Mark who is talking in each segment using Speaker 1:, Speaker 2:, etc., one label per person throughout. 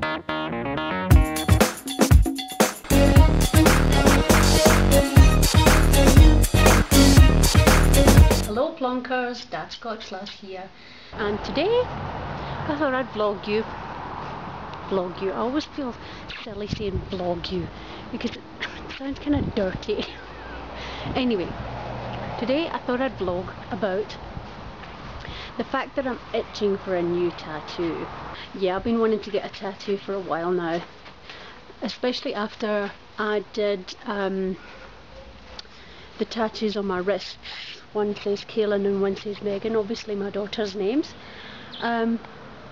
Speaker 1: Hello Plonkers, Dad Scotch Lass here, and today I thought I'd vlog you. I always feel silly saying vlog you because it sounds kind of dirty. Anyway, today I thought I'd vlog about the fact that I'm itching for a new tattoo. Yeah, I've been wanting to get a tattoo for a while now, especially after I did the tattoos on my wrists. One says Kaylin and one says Megan, obviously my daughter's names. I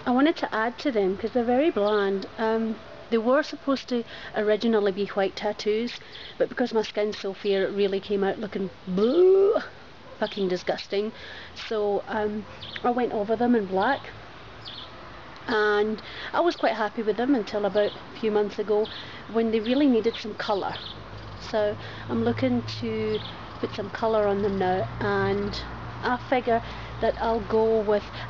Speaker 1: wanted to add to them because they're very bland. They were supposed to originally be white tattoos, but because my skin's so fair it really came out looking fucking disgusting. So I went over them in black, and I was quite happy with them until about a few months ago when they really needed some colour. So I'm looking to put some colour on them now, and I figure that I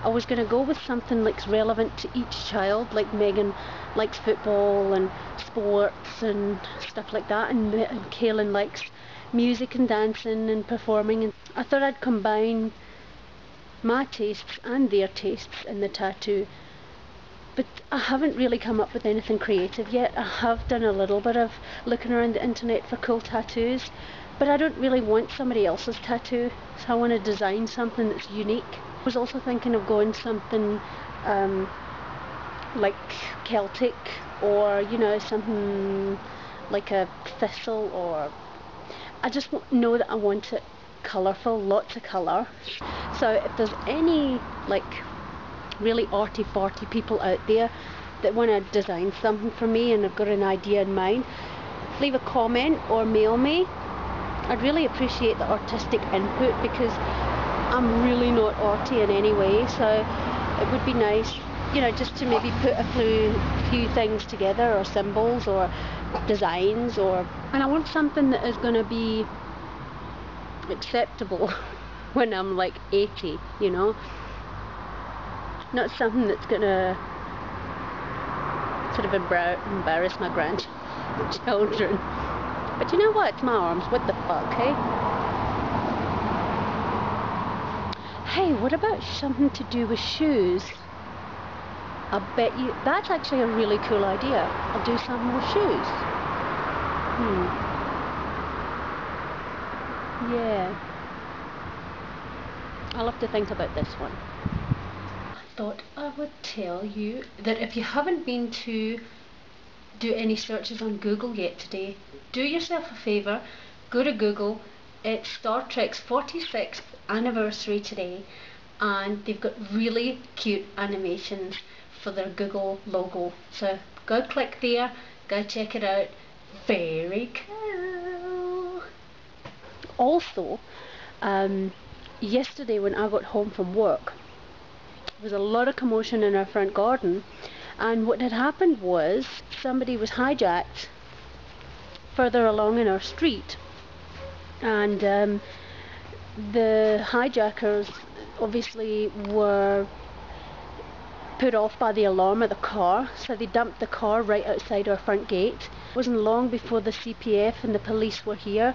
Speaker 1: was going to go with something like relevant to each child. Like Megan likes football and sports and stuff like that, and Kaylin likes music and dancing and performing, and I thought I'd combine my tastes and their tastes in the tattoo. But I haven't really come up with anything creative yet. I have done a little bit of looking around the internet for cool tattoos, but I don't really want somebody else's tattoo, so I want to design something that's unique. I was also thinking of going something like Celtic, or you know, something like a thistle, or I just know that I want it colourful, lots of colour. So if there's any like really arty-farty people out there that want to design something for me and have got an idea in mind, leave a comment or mail me. I'd really appreciate the artistic input because I'm really not arty in any way, so it would be nice, you know, just to maybe put a few things together, or symbols or designs, and I want something that is going to be acceptable when I'm like 80, you know. Not something that's gonna sort of embarrass my grandchildren. But you know what? It's my arms. What the fuck, hey? Hey, what about something to do with shoes? I bet you that's actually a really cool idea. I'll do something with shoes. Yeah. I'll have to think about this one. Thought I would tell you that if you haven't been to do any searches on Google yet today, do yourself a favour, go to Google. It's Star Trek's 46th anniversary today, and they've got really cute animations for their Google logo, so go click there, go check it out. Very cool. Also, yesterday when I got home from work, there was a lot of commotion in our front garden, and what had happened was somebody was hijacked further along in our street, and the hijackers obviously were put off by the alarm of the car, so they dumped the car right outside our front gate. It wasn't long before the CPF and the police were here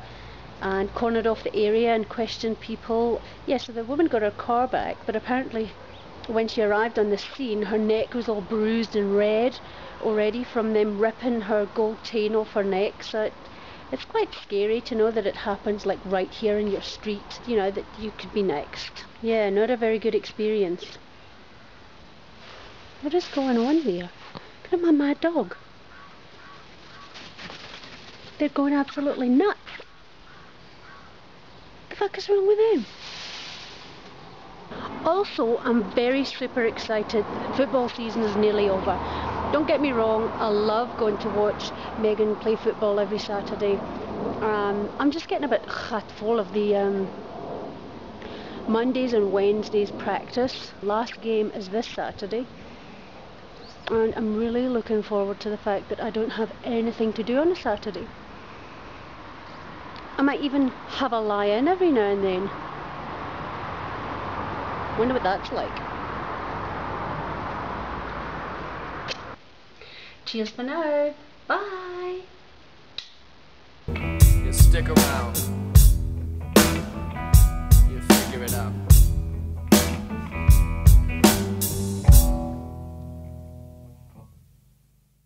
Speaker 1: and cornered off the area and questioned people. Yeah, so the woman got her car back, but apparently when she arrived on the scene, her neck was all bruised and red already from them ripping her gold chain off her neck. So it's quite scary to know that it happens like right here in your street, you know, that you could be next. Yeah, not a very good experience. What is going on there? Look at my mad dog. They're going absolutely nuts. What the fuck is wrong with them? Also, I'm very super excited. Football season is nearly over. Don't get me wrong, I love going to watch Megan play football every Saturday. I'm just getting a bit full of the Mondays and Wednesdays practice. Last game is this Saturday, and I'm really looking forward to the fact that I don't have anything to do on a Saturday. I might even have a lie-in every now and then. Wonder what that's like. Cheers for now. Bye.
Speaker 2: You stick around. You figure it out.